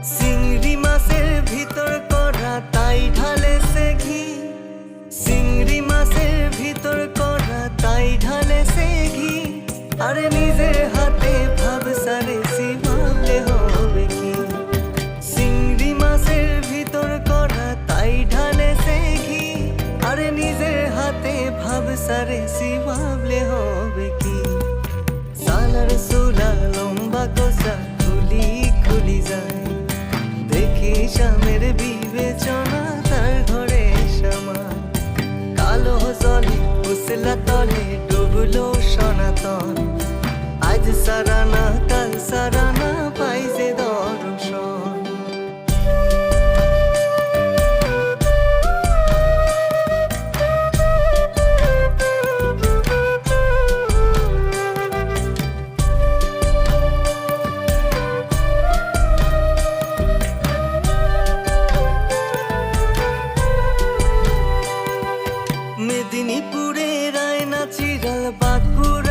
চিংড়ি মাছের ভিতর কড়া তাই ঢালে সে ঘি, চিংড়ি মাছের ভিতর কড়া তাই ঢালে সে ঘি। আরে নিজের হাতে ভাব সারে ভাবলে হবে কি, চিংড়ি মাছের ভিতর কড়া তাই ঢালে সে ঘি। আরে নিজের হাতে ভাব সারে ভাবলে হবে কি। সালার সুলা লম্বা কোসা খুলি খুলি যায়, দেখি স্বামীর বিবেচনা তার ঘরে সামায়। কালো জলে উসলা তলে ডুবলো সনাতন, আজ সারানা কাল সারানা পাই যে দর্শন। মেদিনীপুরে রায়না চিরাল বাঁকুড়া